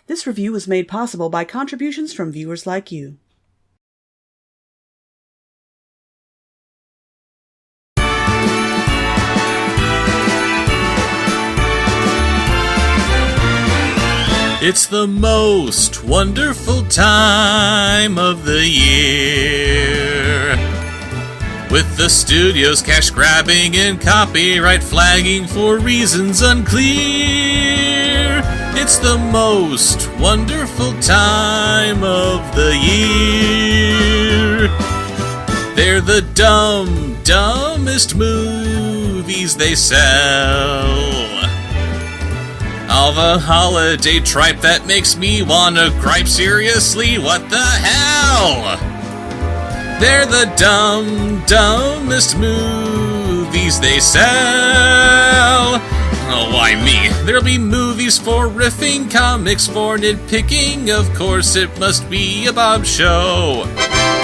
This review was made possible by contributions from viewers like you. It's the most wonderful time of the year, with the studio's cash grabbing and copyright flagging for reasons unclear. It's the most wonderful time of the year. They're the dumbest movies they sell. All the holiday tripe that makes me wanna gripe. Seriously, what the hell? They're the dumbest movies they sell. Oh, why me? There'll be movies for riffing, comics for nitpicking. Of course, it must be a Bob show.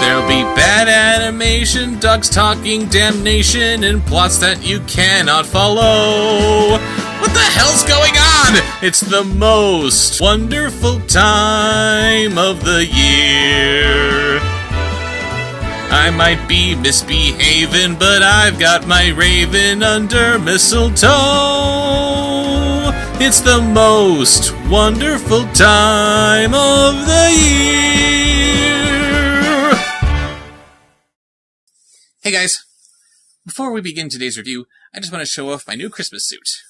There'll be bad animation, dogs talking, damnation, and plots that you cannot follow. What the hell's going on? It's the most wonderful time of the year. I might be misbehaving, but I've got my raven under mistletoe. It's the most wonderful time of the year. Hey guys, before we begin today's review, I just want to show off my new Christmas suit.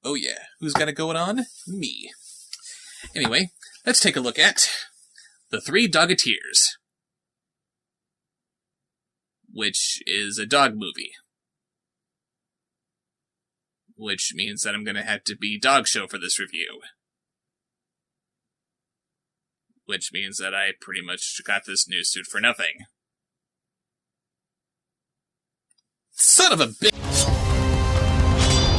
Oh yeah, who's got it going on? Me. Anyway, let's take a look at The Three Dogateers, which is a dog movie. Which means that I'm going to have to be dog show for this review. Which means that I pretty much got this new suit for nothing. Son of a bitch!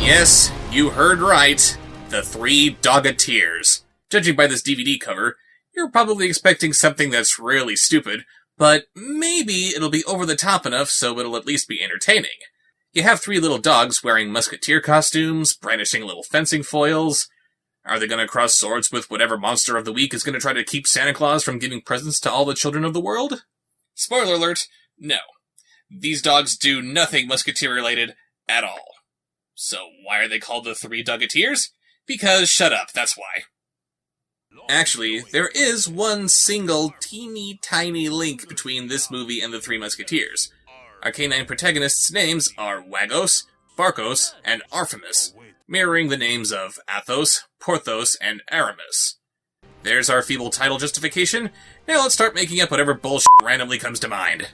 Yes, you heard right. The Three Dogateers. Judging by this DVD cover, you're probably expecting something that's really stupid, but maybe it'll be over the top enough so it'll at least be entertaining. You have three little dogs wearing musketeer costumes, brandishing little fencing foils. Are they going to cross swords with whatever monster of the week is going to try to keep Santa Claus from giving presents to all the children of the world? Spoiler alert, no. These dogs do nothing musketeer-related at all. So why are they called the Three Dogateers? Because shut up, that's why. Actually, there is one single teeny tiny link between this movie and the Three Musketeers. Our canine protagonists' names are Wagos, Barkos, and Artemis, mirroring the names of Athos, Porthos, and Aramis. There's our feeble title justification. Now let's start making up whatever bullshit randomly comes to mind.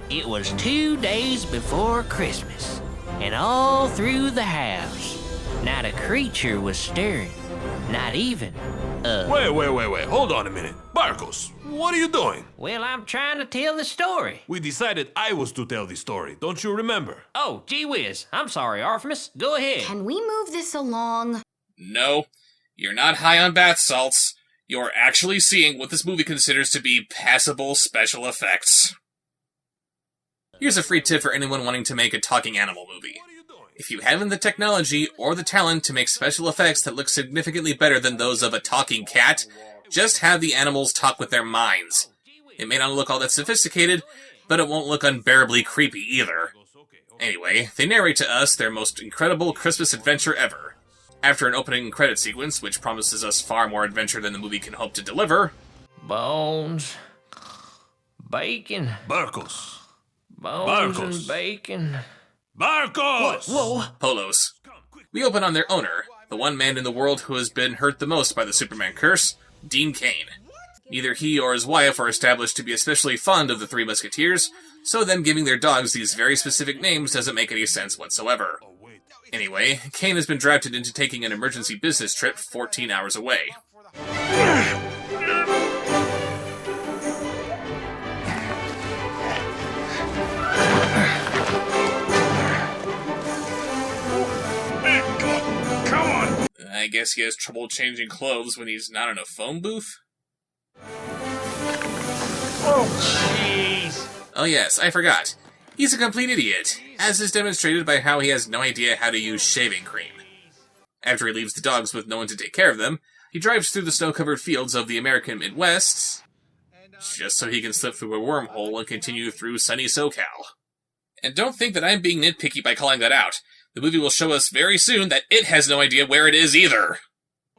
It was 2 days before Christmas, and all through the house, not a creature was stirring, not even Wait, hold on a minute. Barkos, what are you doing? Well, I'm trying to tell the story. We decided I was to tell the story, don't you remember? Oh, gee whiz. I'm sorry, Artemis. Go ahead. Can we move this along? No, you're not high on bath salts. You're actually seeing what this movie considers to be passable special effects. Here's a free tip for anyone wanting to make a talking animal movie. If you haven't the technology or the talent to make special effects that look significantly better than those of a talking cat, just have the animals talk with their minds. It may not look all that sophisticated, but it won't look unbearably creepy either. Anyway, they narrate to us their most incredible Christmas adventure ever. After an opening credit sequence, which promises us far more adventure than the movie can hope to deliver... Bones. Bacon. Barkos. Bones Barkos. and bacon. Barkos! Whoa. Polos. We open on their owner, the one man in the world who has been hurt the most by the Superman curse, Dean Cain. Neither he or his wife are established to be especially fond of the Three Musketeers, so them giving their dogs these very specific names doesn't make any sense whatsoever. Anyway, Cain has been drafted into taking an emergency business trip 14 hours away. I guess he has trouble changing clothes when he's not in a phone booth? Oh, jeez. Oh yes, I forgot. He's a complete idiot, as is demonstrated by how he has no idea how to use shaving cream. After he leaves the dogs with no one to take care of them, he drives through the snow-covered fields of the American Midwest, just so he can slip through a wormhole and continue through sunny SoCal. And don't think that I'm being nitpicky by calling that out. The movie will show us very soon that it has no idea where it is either.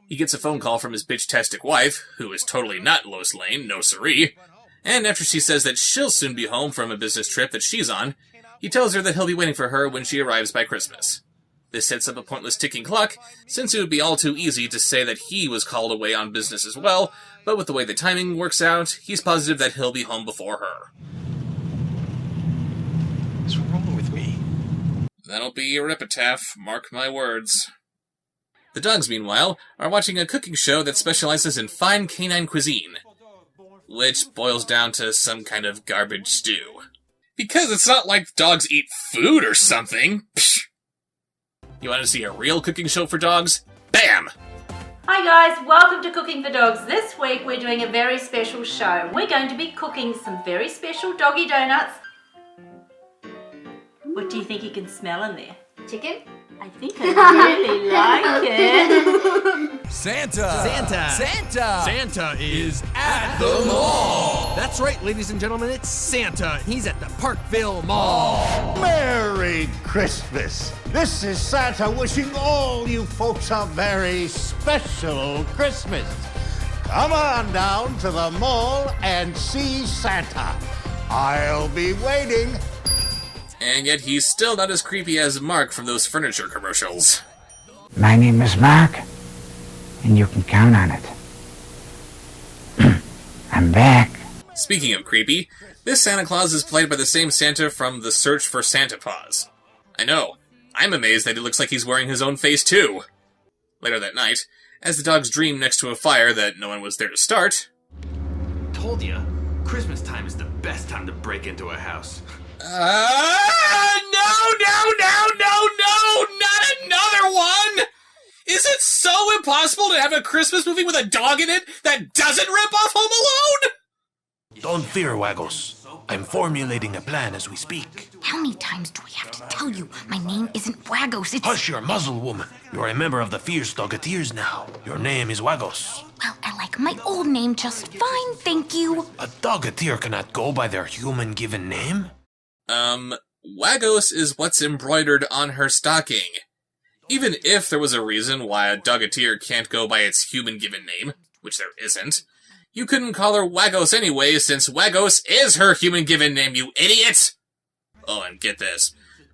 He gets a phone call from his bitch-tastic wife, who is totally not Lois Lane, no siree, and after she says that she'll soon be home from a business trip that she's on, he tells her that he'll be waiting for her when she arrives by Christmas. This sets up a pointless ticking clock, since it would be all too easy to say that he was called away on business as well, but with the way the timing works out, he's positive that he'll be home before her. What's wrong with me? That'll be your epitaph, mark my words. The dogs, meanwhile, are watching a cooking show that specializes in fine canine cuisine, which boils down to some kind of garbage stew. Because it's not like dogs eat food or something. Psh. You want to see a real cooking show for dogs? Bam! Hi guys, welcome to Cooking for Dogs. This week we're doing a very special show. We're going to be cooking some very special doggy donuts. What do you think you can smell in there? Chicken? I think I really like it. Santa is at the mall. That's right, ladies and gentlemen, it's Santa. He's at the Parkville Mall. Merry Christmas! This is Santa wishing all you folks a very special Christmas. Come on down to the mall and see Santa. I'll be waiting. And yet he's still not as creepy as Mark from those furniture commercials. My name is Mark, and you can count on it. I'm back. Speaking of creepy, this Santa Claus is played by the same Santa from The Search for Santa Paws. I know, I'm amazed that he looks like he's wearing his own face too. Later that night, as the dogs dream next to a fire that no one was there to start... Told ya, Christmas time is the best time to break into a house. No, not another one! Is it so impossible to have a Christmas movie with a dog in it that doesn't rip off Home Alone? Don't fear, Waggles. I'm formulating a plan as we speak. How many times do I have to tell you? My name isn't Waggos, it's... Hush your muzzle, woman. You're a member of the fierce Dogateers now. Your name is Waggles. Well, I like my old name just fine, thank you. A Dogateer cannot go by their human-given name? Waggos is what's embroidered on her stocking. Even if there was a reason why a Dogateer can't go by its human-given name, which there isn't, you couldn't call her Waggos anyway, since Waggos is her human-given name, you idiot! Oh, and get this.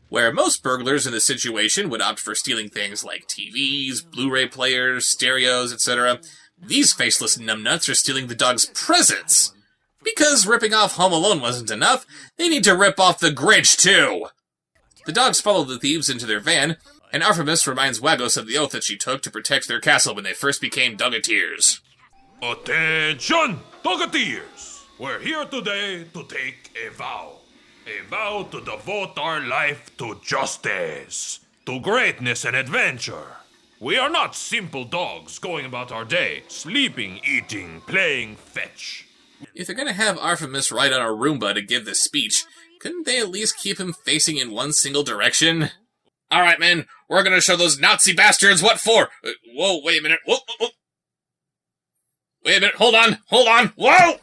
Where most burglars in this situation would opt for stealing things like TVs, Blu-ray players, stereos, etc., these faceless numbnuts are stealing the dog's presents! Because ripping off Home Alone wasn't enough, they need to rip off the Grinch, too! The dogs follow the thieves into their van, and Artemis reminds Waggos of the oath that she took to protect their castle when they first became Dogateers. Attention, Dogateers! We're here today to take a vow. A vow to devote our life to justice, to greatness and adventure. We are not simple dogs going about our day, sleeping, eating, playing fetch. If they're gonna have Artemis ride on a Roomba to give this speech, couldn't they at least keep him facing in one single direction? Alright, men, we're gonna show those Nazi bastards what for! Whoa, wait a minute, whoa. Wait a minute, hold on, whoa!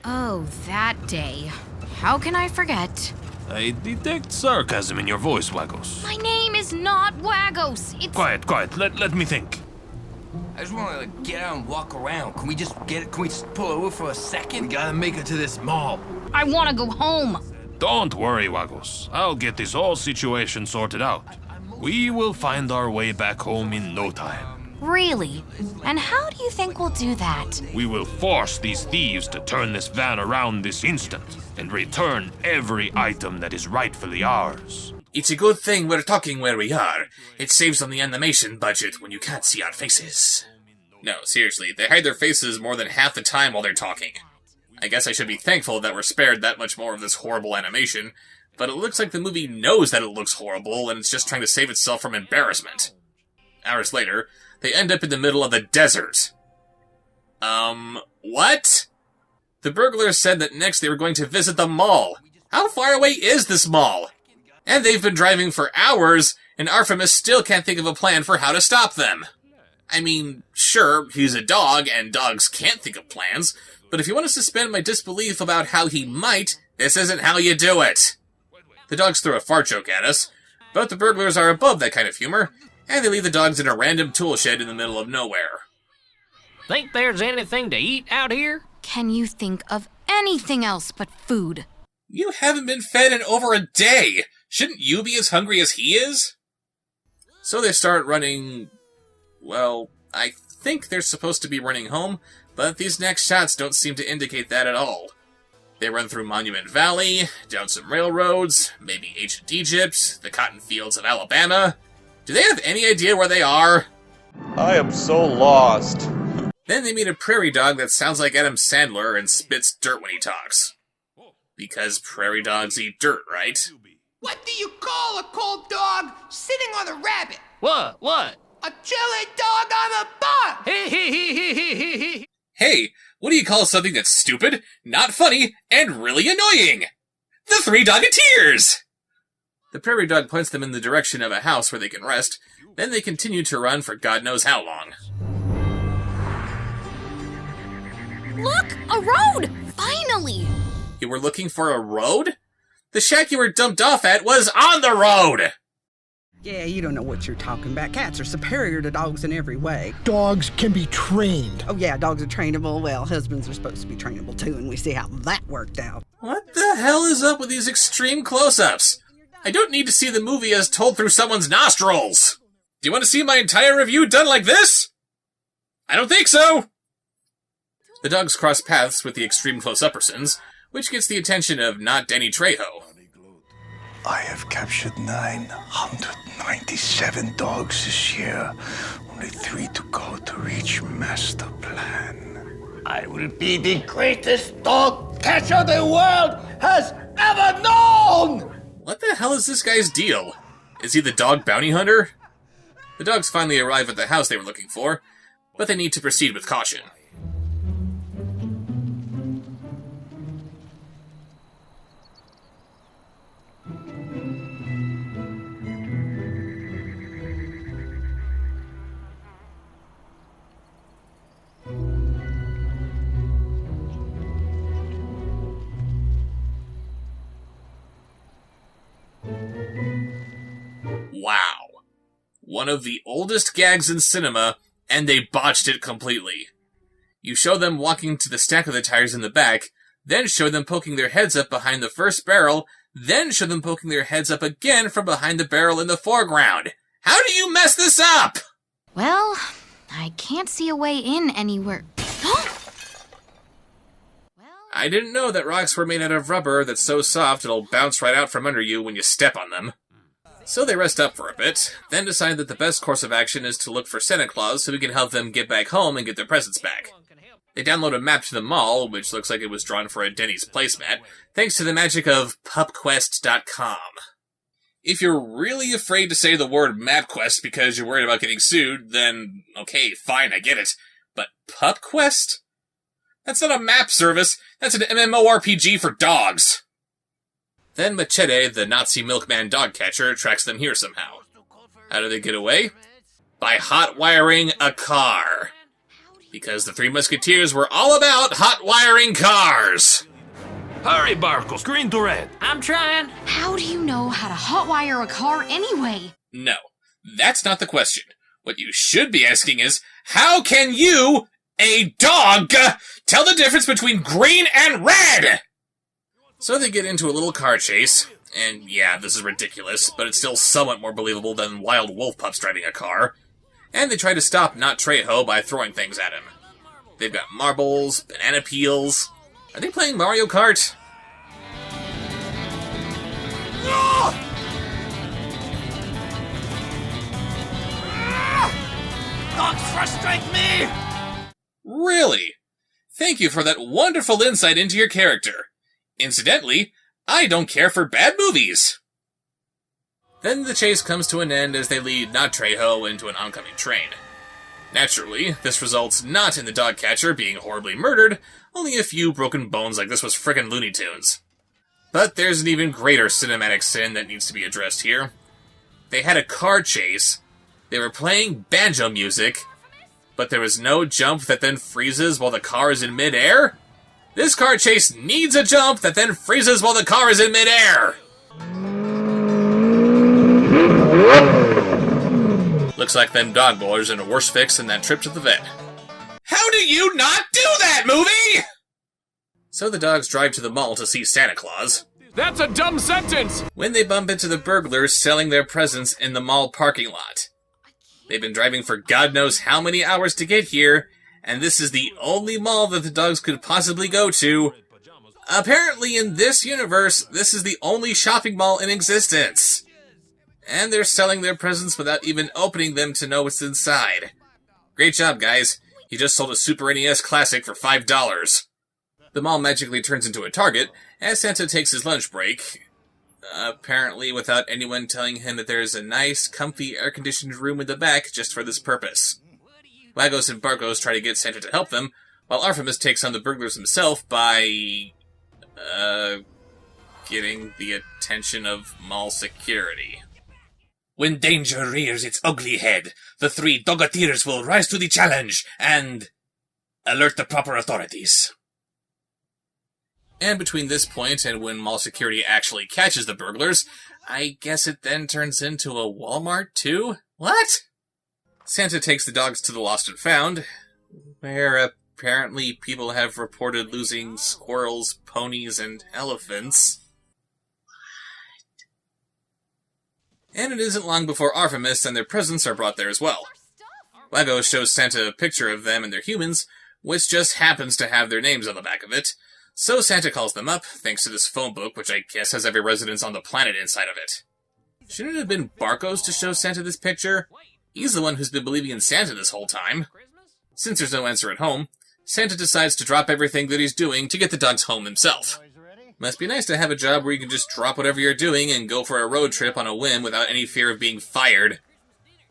Oh, that day. How can I forget? I detect sarcasm in your voice, Waggles. My name is not Waggos, it's... Quiet, let me think. I just want to get out and walk around. Can we just pull over for a second? We gotta make it to this mall. I want to go home. Don't worry, Waggles. I'll get this whole situation sorted out. We will find our way back home in no time. Really? And how do you think we'll do that? We will force these thieves to turn this van around this instant and return every item that is rightfully ours. It's a good thing we're talking where we are. It saves on the animation budget when you can't see our faces. No, seriously, they hide their faces more than half the time while they're talking. I guess I should be thankful that we're spared that much more of this horrible animation, but it looks like the movie knows that it looks horrible and it's just trying to save itself from embarrassment. Hours later, they end up in the middle of the desert. What? The burglars said that next they were going to visit the mall. How far away is this mall? And they've been driving for hours, and Artemis still can't think of a plan for how to stop them. I mean, sure, he's a dog, and dogs can't think of plans, but if you want to suspend my disbelief about how he might, this isn't how you do it. The dogs throw a fart joke at us, but the burglars are above that kind of humor, and they leave the dogs in a random tool shed in the middle of nowhere. Think there's anything to eat out here? Can you think of anything else but food? You haven't been fed in over a day. Shouldn't you be as hungry as he is? So they start running... Well, I think they're supposed to be running home, but these next shots don't seem to indicate that at all. They run through Monument Valley, down some railroads, maybe ancient Egypt, the cotton fields of Alabama. Do they have any idea where they are? I am so lost. Then they meet a prairie dog that sounds like Adam Sandler and spits dirt when he talks. Because prairie dogs eat dirt, right? What do you call a cold dog sitting on a rabbit? What? A chili dog on a bun! Hey, what do you call something that's stupid, not funny, and really annoying? The Three Dogateers! The prairie dog points them in the direction of a house where they can rest, then they continue to run for God knows how long. Look! A road! Finally! You were looking for a road? The shack you were dumped off at was on the road! Yeah, you don't know what you're talking about. Cats are superior to dogs in every way. Dogs can be trained. Oh yeah, dogs are trainable. Well, husbands are supposed to be trainable too, and we see how that worked out. What the hell is up with these extreme close-ups? I don't need to see the movie as told through someone's nostrils. Do you want to see my entire review done like this? I don't think so! The dogs cross paths with the extreme close-uppersons, which gets the attention of not Danny Trejo. I have captured 997 dogs this year. Only 3 to go to reach master plan. I will be the greatest dog catcher the world has ever known! What the hell is this guy's deal? Is he the dog bounty hunter? The dogs finally arrive at the house they were looking for, but they need to proceed with caution. Wow. One of the oldest gags in cinema, and they botched it completely. You show them walking to the stack of the tires in the back, then show them poking their heads up behind the first barrel, then show them poking their heads up again from behind the barrel in the foreground. How do you mess this up? Well, I can't see a way in anywhere. I didn't know that rocks were made out of rubber that's so soft it'll bounce right out from under you when you step on them. So they rest up for a bit, then decide that the best course of action is to look for Santa Claus so we can help them get back home and get their presents back. They download a map to the mall, which looks like it was drawn for a Denny's placemat, thanks to the magic of pupquest.com. If you're really afraid to say the word MapQuest because you're worried about getting sued, then okay, fine, I get it. But PupQuest? That's not a map service, that's an MMORPG for dogs. Then Machete, the Nazi milkman dog catcher, tracks them here somehow. How do they get away? By hot-wiring a car. Because the Three Musketeers were all about hot-wiring cars! Hurry, Barkos, green to red. I'm trying. How do you know how to hotwire a car anyway? No, that's not the question. What you should be asking is, how can you, a dog, tell the difference between green and red? So they get into a little car chase, and yeah, this is ridiculous, but it's still somewhat more believable than wild wolf pups driving a car. And they try to stop Not Trejo by throwing things at him. They've got marbles, banana peels. Are they playing Mario Kart? Dogs frustrate me! Really? Thank you for that wonderful insight into your character. Incidentally, I don't care for bad movies. Then the chase comes to an end as they lead Not Trejo into an oncoming train. Naturally, this results not in the dog catcher being horribly murdered, only a few broken bones like this was frickin' Looney Tunes. But there's an even greater cinematic sin that needs to be addressed here. They had a car chase, they were playing banjo music, but there was no jump that then freezes while the car is in midair? This car chase needs a jump that then freezes while the car is in midair! Looks like them dog boilers in a worse fix than that trip to the vet. How do you not do that, movie?! So the dogs drive to the mall to see Santa Claus. That's a dumb sentence! When they bump into the burglars selling their presents in the mall parking lot. They've been driving for God knows how many hours to get here, and this is the only mall that the dogs could possibly go to. Apparently in this universe, this is the only shopping mall in existence. And they're selling their presents without even opening them to know what's inside. Great job, guys. You just sold a Super NES Classic for $5. The mall magically turns into a Target as Santa takes his lunch break. Apparently without anyone telling him that there's a nice, comfy, air-conditioned room in the back just for this purpose. Wagos and Barkos try to get Santa to help them, while Artemis takes on the burglars himself by... getting the attention of mall security. When danger rears its ugly head, the three Dogateers will rise to the challenge and alert the proper authorities. And between this point and when mall security actually catches the burglars, I guess it then turns into a Walmart too? What? Santa takes the dogs to the Lost and Found, where apparently people have reported losing squirrels, ponies, and elephants. And it isn't long before Artemis and their presents are brought there as well. Lego shows Santa a picture of them and their humans, which just happens to have their names on the back of it. So Santa calls them up, thanks to this phone book, which I guess has every residence on the planet inside of it. Shouldn't it have been Barkos to show Santa this picture? He's the one who's been believing in Santa this whole time. Since there's no answer at home, Santa decides to drop everything that he's doing to get the dogs home himself. Must be nice to have a job where you can just drop whatever you're doing and go for a road trip on a whim without any fear of being fired.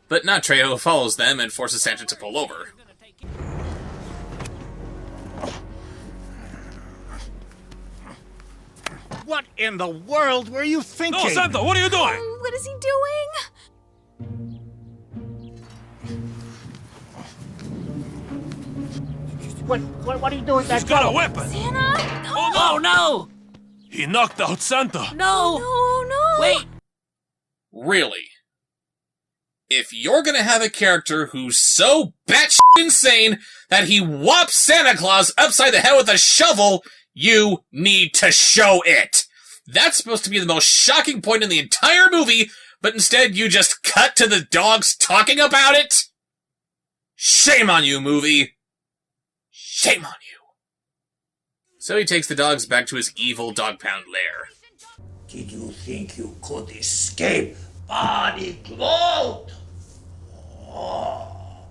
But not Trejo follows them and forces Santa to pull over. What in the world were you thinking? No, Santa, what are you doing? What is he doing? What are you doing? He's got a weapon. Santa? Oh no! He knocked out Santa. No! No! Wait! Really? If you're gonna have a character who's so batshit insane that he whops Santa Claus upside the head with a shovel, you need to show it! That's supposed to be the most shocking point in the entire movie, but instead you just cut to the dogs talking about it? Shame on you, movie! Shame on you. So he takes the dogs back to his evil dog pound lair. Did you think you could escape, body clothed? Oh,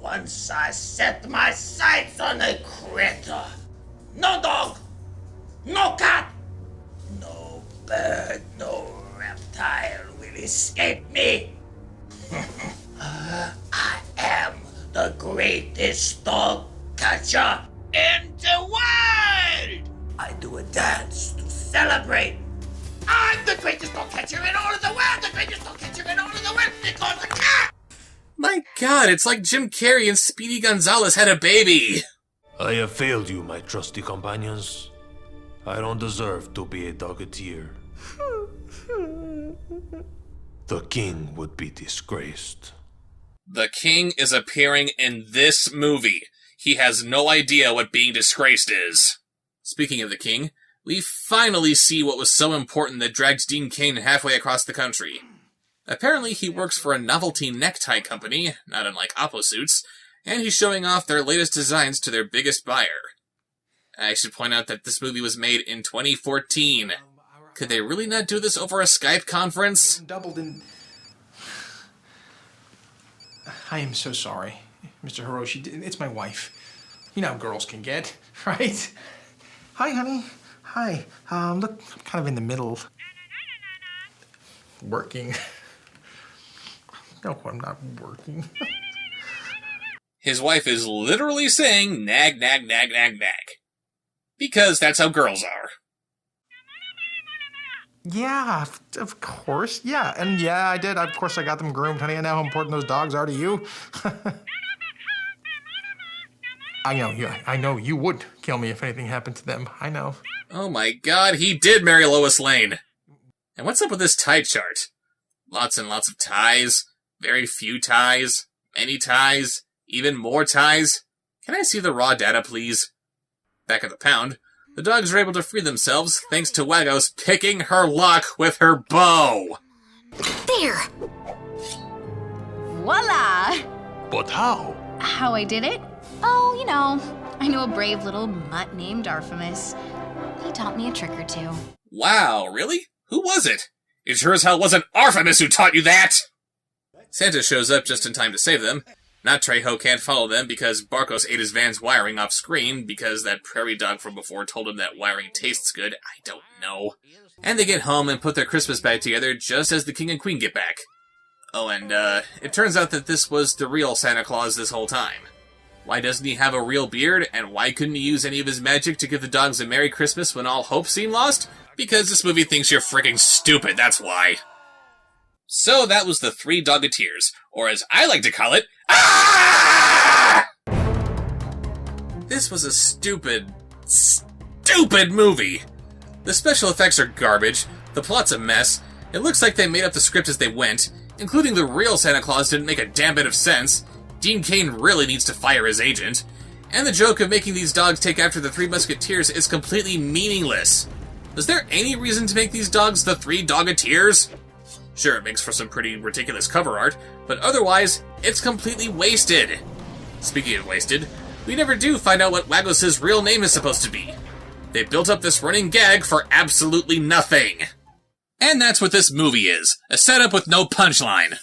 once I set my sights on a critter. No dog, no cat, no bird, no reptile will escape me. I am the greatest dog catcher in the world. I do a dance to celebrate. I'm the greatest dog catcher in all of the world. The greatest dog catcher in all of the world. Because the cat. My God, it's like Jim Carrey and Speedy Gonzalez had a baby. I have failed you, my trusty companions. I don't deserve to be a Dogateer. The king would be disgraced. The king is appearing in this movie. He has no idea what being disgraced is. Speaking of the king, we finally see what was so important that dragged Dean Cain halfway across the country. Apparently he works for a novelty necktie company, not unlike Opposuits, and he's showing off their latest designs to their biggest buyer. I should point out that this movie was made in 2014. Could they really not do this over a Skype conference? Doubled in... I am so sorry, Mr. Hiroshi. It's my wife. You know how girls can get, right? Hi, honey. Hi. Look, I'm kind of in the middle. Working. No, I'm not working. His wife is literally saying nag, nag, nag, nag, nag. Because that's how girls are. Yeah, of course. Yeah, and yeah, I did. Of course, I got them groomed, honey. I know how important those dogs are to you. I know you would kill me if anything happened to them. I know. Oh my god, he did marry Lois Lane! And what's up with this tie chart? Lots and lots of ties, very few ties, many ties, even more ties. Can I see the raw data, please? Back at the pound, the dogs are able to free themselves thanks to Wagos picking her lock with her bow. There! Voila! But how? How I did it? Oh, you know, I knew a brave little mutt named Artemis. He taught me a trick or two. Wow, really? Who was it? It sure as hell wasn't Artemis who taught you that! Santa shows up just in time to save them. Not Trejo can't follow them because Barkos ate his van's wiring off screen because that prairie dog from before told him that wiring tastes good. I don't know. And they get home and put their Christmas bag together just as the king and queen get back. Oh, and it turns out that this was the real Santa Claus this whole time. Why doesn't he have a real beard, and why couldn't he use any of his magic to give the dogs a Merry Christmas when all hope seemed lost? Because this movie thinks you're freaking stupid, that's why. So that was The Three Dogateers, or as I like to call it, ah! This was a stupid movie. The special effects are garbage, the plot's a mess, it looks like they made up the script as they went, including the real Santa Claus didn't make a damn bit of sense, Dean Cain really needs to fire his agent, and the joke of making these dogs take after the Three Musketeers is completely meaningless. Was there any reason to make these dogs the Three Dogateers? Sure, it makes for some pretty ridiculous cover art, but otherwise, it's completely wasted. Speaking of wasted, we never do find out what Wagos' real name is supposed to be. They built up this running gag for absolutely nothing. And that's what this movie is, a setup with no punchline.